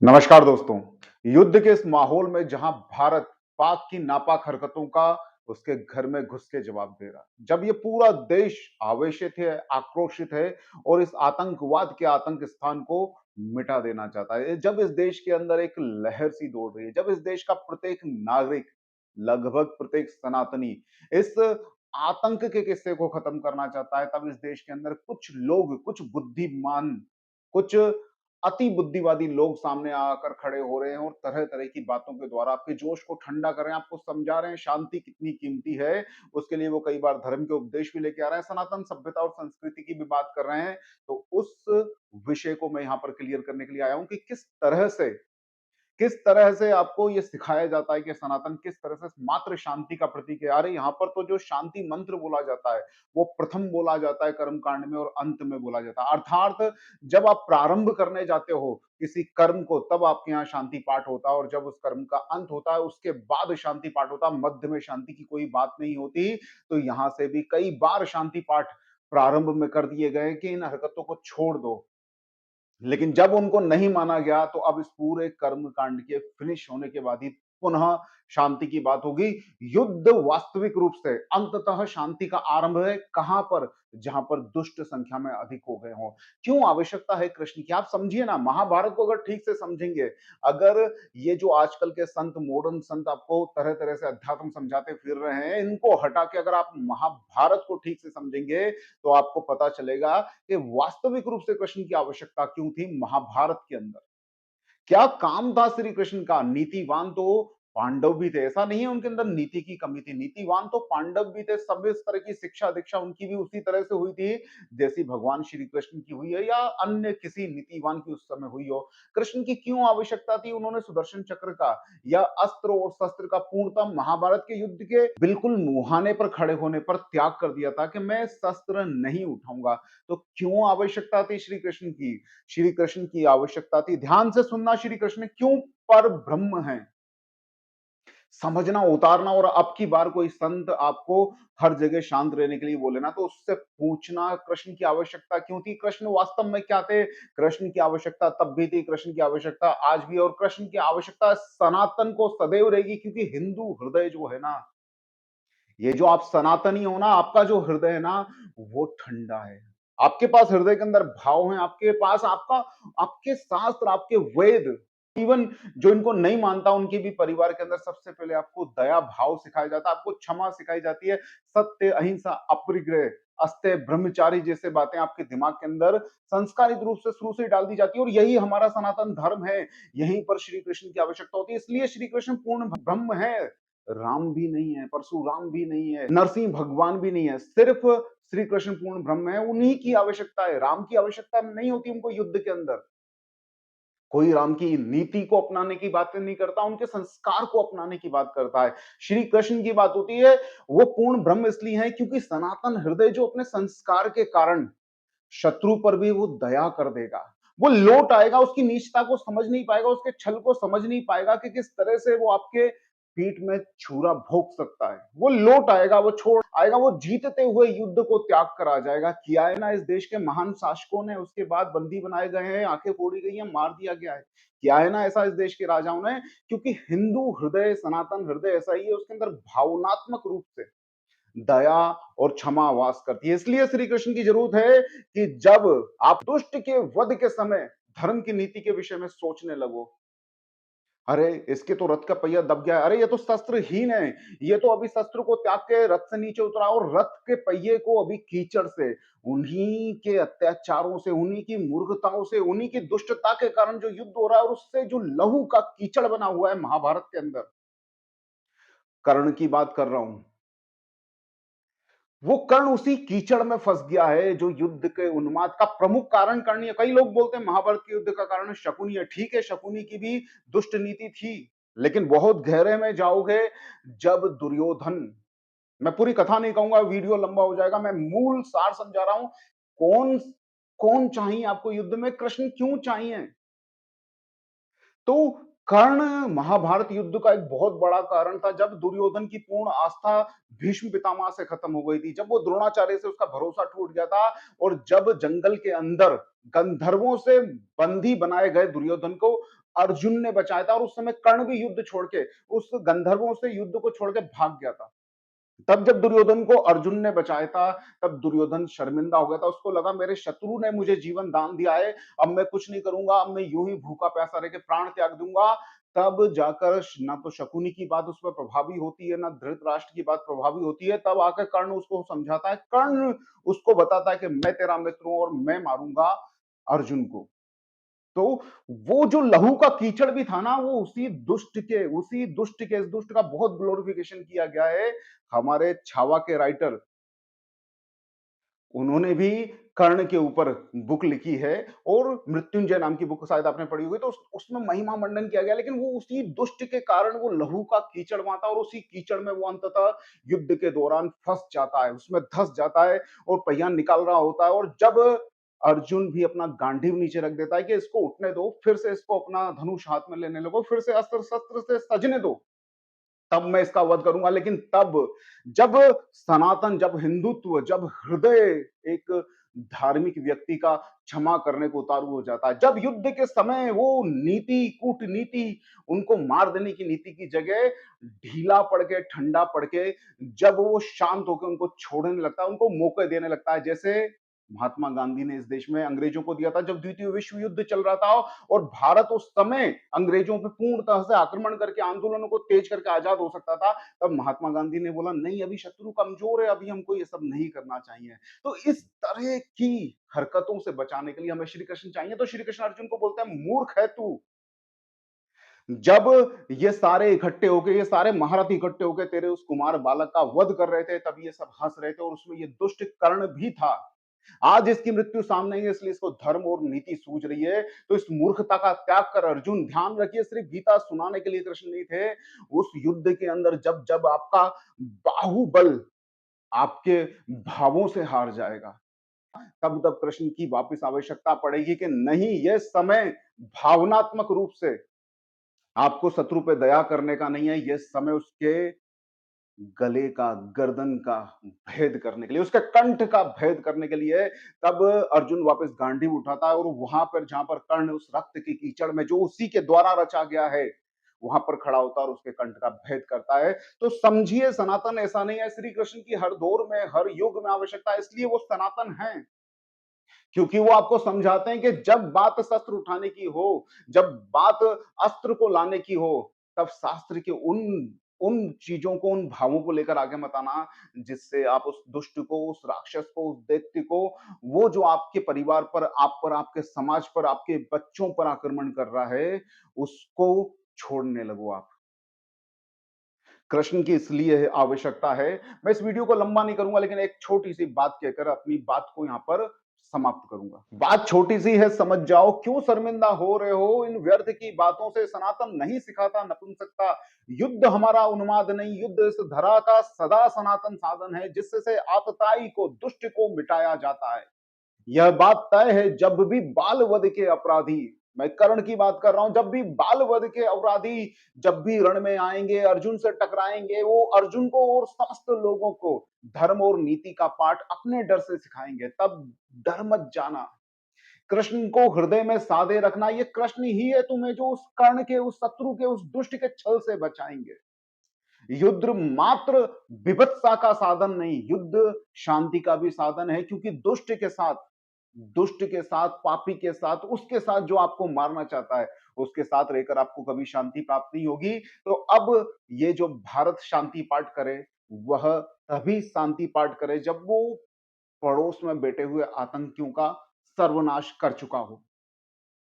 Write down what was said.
नमस्कार दोस्तों। युद्ध के इस माहौल में जहां भारत पाक की नापाक हरकतों का उसके घर में घुस के जवाब दे रहा है, जब ये पूरा देश आवेशित है, आक्रोशित है और इस आतंकवाद के आतंक स्थान को मिटा देना चाहता है, जब इस देश के अंदर एक लहर सी दौड़ रही है, जब इस देश का प्रत्येक नागरिक, लगभग प्रत्येक सनातनी इस आतंक के किस्से को खत्म करना चाहता है, तब इस देश के अंदर कुछ लोग, कुछ बुद्धिमान, कुछ अति बुद्धिवादी लोग सामने आकर खड़े हो रहे हैं और तरह-तरह की बातों के द्वारा आपके जोश को ठंडा कर रहे हैं, आपको समझा रहे हैं शांति कितनी कीमती है। उसके लिए वो कई बार धर्म के उपदेश भी लेके आ रहे हैं, सनातन सभ्यता और संस्कृति की भी बात कर रहे हैं। तो उस विषय को मैं यहाँ पर क्लियर करने के लिए आया हूँ कि किस तरह से आपको ये सिखाया जाता है कि सनातन किस तरह से मात्र शांति का प्रतीक है। अरे यहाँ पर तो जो शांति मंत्र बोला जाता है, वो प्रथम बोला जाता है कर्म कांड में और अंत में बोला जाता है। अर्थात जब आप प्रारंभ करने जाते हो किसी कर्म को, तब आपके यहाँ शांति पाठ होता है और जब उस कर्म का अंत होता है, उसके बाद शांति पाठ होता है। मध्य में शांति की कोई बात नहीं होती। तो यहाँ से भी कई बार शांति पाठ प्रारंभ में कर दिए गए कि इन हरकतों को छोड़ दो। लेकिन जब उनको नहीं माना गया तो अब इस पूरे कर्म कांड के फिनिश होने के बाद ही पुनः शांति की बात होगी। युद्ध वास्तविक रूप से अंततः शांति का आरंभ है कहां पर? जहां पर दुष्ट संख्या में अधिक हो गए हों। क्यों आवश्यकता है कृष्ण की? आप समझिए ना, महाभारत को अगर ठीक से समझेंगे, अगर ये जो आजकल के संत, मॉडर्न संत आपको तरह तरह से अध्यात्म समझाते फिर रहे हैं, इनको हटा के अगर आप महाभारत को ठीक से समझेंगे तो आपको पता चलेगा कि वास्तविक रूप से कृष्ण की आवश्यकता क्यों थी महाभारत के अंदर। क्या काम था श्री कृष्ण का? नीतिवान तो पांडव भी थे, ऐसा नहीं है उनके अंदर नीति की कमी थी। नीतिवान तो पांडव भी थे, सब इस तरह की शिक्षा दीक्षा उनकी भी उसी तरह से हुई थी जैसी भगवान श्री कृष्ण की हुई है या अन्य किसी नीतिवान की उस समय हुई हो। कृष्ण की क्यों आवश्यकता थी? उन्होंने सुदर्शन चक्र का या अस्त्र और शस्त्र का पूर्णतः महाभारत के युद्ध के बिल्कुल मुहाने पर खड़े होने पर त्याग कर दिया था कि मैं शस्त्र नहीं उठाऊंगा। तो क्यों आवश्यकता थी श्री कृष्ण की? श्री कृष्ण की आवश्यकता थी, ध्यान से सुनना, श्री कृष्ण क्यों पर ब्रह्म है, समझना, उतारना। और अब की बार कोई संत आपको हर जगह शांत रहने के लिए बोले ना, तो उससे पूछना कृष्ण की आवश्यकता क्यों थी, कृष्ण वास्तव में क्या थे। कृष्ण की आवश्यकता तब भी थी, कृष्ण की आवश्यकता आज भी, और कृष्ण की आवश्यकता सनातन को सदैव रहेगी, क्योंकि हिंदू हृदय जो है ना, ये जो आप सनातनी हो ना, आपका जो हृदय है ना, वो ठंडा है। आपके पास हृदय के अंदर भाव है, आपके पास आपका, आपके शास्त्र, आपके वेद, इवन जो इनको नहीं मानता उनके भी परिवार के अंदर सबसे पहले आपको दया भाव सिखाया जाता है, आपको क्षमा सिखाई जाती है, सत्य, अहिंसा, अपरिग्रह, अस्तेय, ब्रह्मचारी जैसे बातें आपके दिमाग के अंदर संस्कारित रूप से शुरू से ही डाल दी जाती है, और यही हमारा सनातन धर्म है। यहीं पर श्री कृष्ण की आवश्यकता होती है, इसलिए श्री कृष्ण पूर्ण ब्रह्म है। राम भी नहीं है, परशुराम भी नहीं है, नरसिंह भगवान भी नहीं है, सिर्फ श्री कृष्ण पूर्ण ब्रह्म है। उन्हीं की आवश्यकता है, राम की आवश्यकता नहीं होती उनको युद्ध के अंदर। कोई राम की नीति को अपनाने की बातें नहीं करता, उनके संस्कार को अपनाने की बात करता है। श्री कृष्ण की बात होती है, वो पूर्ण ब्रह्म इसलिए है क्योंकि सनातन हृदय जो अपने संस्कार के कारण शत्रु पर भी वो दया कर देगा। वो लौट आएगा, उसकी नीचता को समझ नहीं पाएगा, उसके छल को समझ नहीं पाएगा कि किस तरह से वो आपके पीठ में छुरा भोंक सकता है। वो लौट आएगा, वो छोड़ आएगा, वो जीतते हुए युद्ध को त्याग कर आ जाएगा। किया है ना इस देश के महान शासकों ने, उसके बाद बंदी बनाए गए हैं, आंखें फोड़ी गई हैं, मार दिया गया है। किया है ना ऐसा इस देश के राजाओं ने, क्योंकि हिंदू हृदय, सनातन हृदय ऐसा ही है, उसके अंदर भावनात्मक रूप से दया और क्षमा वास करती है। इसलिए श्री कृष्ण की जरूरत है कि जब आप दुष्ट के वध के समय धर्म की नीति के विषय में सोचने लगो, अरे इसके तो रथ का पहिया दब गया है, अरे ये तो शस्त्रहीन है, ये तो अभी शस्त्र को त्याग के रथ से नीचे उतरा और रथ के पहिए को अभी कीचड़ से, उन्हीं के अत्याचारों से, उन्हीं की मूर्खताओं से, उन्हीं की दुष्टता के कारण जो युद्ध हो रहा है और उससे जो लहू का कीचड़ बना हुआ है महाभारत के अंदर, कर्ण की बात कर रहा हूं। वो कर्ण उसी कीचड़ में फंस गया है जो युद्ध के उन्माद का प्रमुख कारण कर्ण है। कई लोग बोलते हैं महाभारत के युद्ध का कारण शकुनी है, ठीक है, शकुनी की भी दुष्ट नीति थी, लेकिन बहुत गहरे में जाओगे, जब दुर्योधन, मैं पूरी कथा नहीं कहूंगा, वीडियो लंबा हो जाएगा, मैं मूल सार समझा रहा हूं। कौन कौन चाहिए आपको युद्ध में? कृष्ण क्यों चाहिए? तो कर्ण महाभारत युद्ध का एक बहुत बड़ा कारण था जब दुर्योधन की पूर्ण आस्था भीष्म पितामह से खत्म हो गई थी, जब वो द्रोणाचार्य से उसका भरोसा टूट गया था और जब जंगल के अंदर गंधर्वों से बंदी बनाए गए दुर्योधन को अर्जुन ने बचाया था और उस समय कर्ण भी युद्ध छोड़ के उस गंधर्वों से युद्ध को छोड़ के भाग गया था। तब जब दुर्योधन को अर्जुन ने बचाया था, तब दुर्योधन शर्मिंदा हो गया था। उसको लगा मेरे शत्रु ने मुझे जीवन दान दिया है, अब मैं कुछ नहीं करूँगा, अब मैं यूँ ही भूखा-प्यासा रह के प्राण त्याग दूँगा। तब जाकर ना तो शकुनी की बात उस पर प्रभावी होती है, ना धृतराष्ट्र की बात प्रभावी होती है। तब आकर कर्ण उसको समझाता है, कर्ण उसको बताता है कि मैं तेरा मित्र हूँ और मैं मारूँगा अर्जुन को। तो वो जो लहू का कीचड़ भी था ना, वो इस दुष्ट का बहुत ग्लोरिफिकेशन किया गया है। हमारे छावा के राइटर, उन्होंने भी कर्ण के ऊपर बुक लिखी है और मृत्युंजय नाम की बुक शायद आपने पढ़ी होगी, तो उसमें महिमा मंडन किया गया, लेकिन वो उसी दुष्ट के कारण वो लहू का कीचड़ वहां था और उसी कीचड़ में वो अंततः युद्ध के दौरान फंस जाता है, उसमें धंस जाता है और पहिया निकाल रहा होता है। और जब अर्जुन भी अपना गांडीव नीचे रख देता है कि इसको उठने दो, फिर से इसको अपना धनुष हाथ में लेने लगो, फिर से अस्त्र शस्त्र से सजने दो, तब मैं इसका वध करूंगा। लेकिन तब जब जब हिंदुत्व, जब हृदय एक धार्मिक व्यक्ति का क्षमा करने को उतारू हो जाता है, जब युद्ध के समय वो नीति, कूटनीति, उनको मार देने की नीति की जगह ढीला पड़ के, ठंडा पड़ के, जब वो शांत होकर उनको छोड़ने लगता है, उनको मौके देने लगता है, जैसे महात्मा गांधी ने इस देश में अंग्रेजों को दिया था जब द्वितीय विश्व युद्ध चल रहा था और भारत उस समय अंग्रेजों पे पूर्णतः से आक्रमण करके आंदोलनों को तेज करके आजाद हो सकता था। तब महात्मा गांधी ने बोला नहीं, अभी शत्रु कमजोर है, अभी हमको ये सब नहीं करना चाहिए। तो इस तरह की हरकतों से बचाने के लिए हमें श्री कृष्ण चाहिए। तो श्री कृष्ण अर्जुन को बोलते हैं, मूर्ख है तू। जब ये सारे इकट्ठे होके, ये सारे महारथी इकट्ठे होके तेरे उस कुमार बालक का वध कर रहे थे, तब ये सब हंस रहे थे और उसमें ये दुष्ट कर्ण भी था। आज इसकी मृत्यु सामने है, इसलिए इसको धर्म और नीति सूझ रही है। तो इस मूर्खता का त्याग कर अर्जुन, ध्यान रखिए, सिर्फ गीता सुनाने के लिए कृष्ण नहीं थे। उस युद्ध के अंदर जब जब आपका बाहुबल आपके भावों से हार जाएगा, तब तब कृष्ण की वापस आवश्यकता पड़ेगी कि नहीं, यह समय भावनात्मक रूप से आपको शत्रु पे दया करने का नहीं है, यह समय उसके गले का, गर्दन का भेद करने के लिए, उसके कंठ का भेद करने के लिए। तब अर्जुन वापस गांडीव उठाता है और वहां पर, जहां पर कर्ण उस रक्त की कीचड़ में जो उसी के द्वारा रचा गया है, वहां पर खड़ा होता है और उसके कंठ का भेद करता है। तो समझिए, सनातन ऐसा नहीं है, श्री कृष्ण की हर दौर में, हर युग में आवश्यकता है, इसलिए वो सनातन है, क्योंकि वो आपको समझाते हैं कि जब बात शस्त्र उठाने की हो, जब बात अस्त्र को लाने की हो, तब शास्त्र के उन उन चीजों को, उन भावों को लेकर आगे मत आना, जिससे आप उस दुष्ट को, उस राक्षस को, उस दैत्य को, वो जो आपके परिवार पर, आप पर, आपके समाज पर, आपके बच्चों पर आक्रमण कर रहा है, उसको छोड़ने लगो आप। कृष्ण की इसलिए आवश्यकता है। मैं इस वीडियो को लंबा नहीं करूंगा, लेकिन एक छोटी सी बात कहकर अपनी बात को यहां पर समाप्त करूंगा। बात छोटी सी है, समझ जाओ। क्यों शर्मिंदा हो रहे हो इन व्यर्थ की बातों से? सनातन नहीं सिखाता नपुंसकता। युद्ध हमारा उन्माद नहीं, युद्ध इस धरा का सदा सनातन साधन है, जिससे आतताई को, दुष्ट को मिटाया जाता है। यह बात तय है, जब भी बाल वध के अपराधी, मैं कर्ण की बात कर रहा हूं, जब भी बाल वध के अपराधी जब भी रण में आएंगे, अर्जुन से टकराएंगे, वो अर्जुन को और समस्त लोगों को धर्म और नीति का पाठ अपने डर से सिखाएंगे। तब डर मत जाना, कृष्ण को हृदय में साधे रखना। ये कृष्ण ही है तुम्हें जो उस कर्ण के, उस शत्रु के, उस दुष्ट के छल से बचाएंगे। युद्ध मात्र विभत्सा का साधन नहीं, युद्ध शांति का भी साधन है, क्योंकि दुष्ट के साथ, पापी के साथ, उसके साथ जो आपको मारना चाहता है, उसके साथ रहकर आपको कभी शांति प्राप्त नहीं होगी। तो अब ये जो भारत शांति पाठ करे, वह तभी शांति पाठ करे जब वो पड़ोस में बैठे हुए आतंकियों का सर्वनाश कर चुका हो।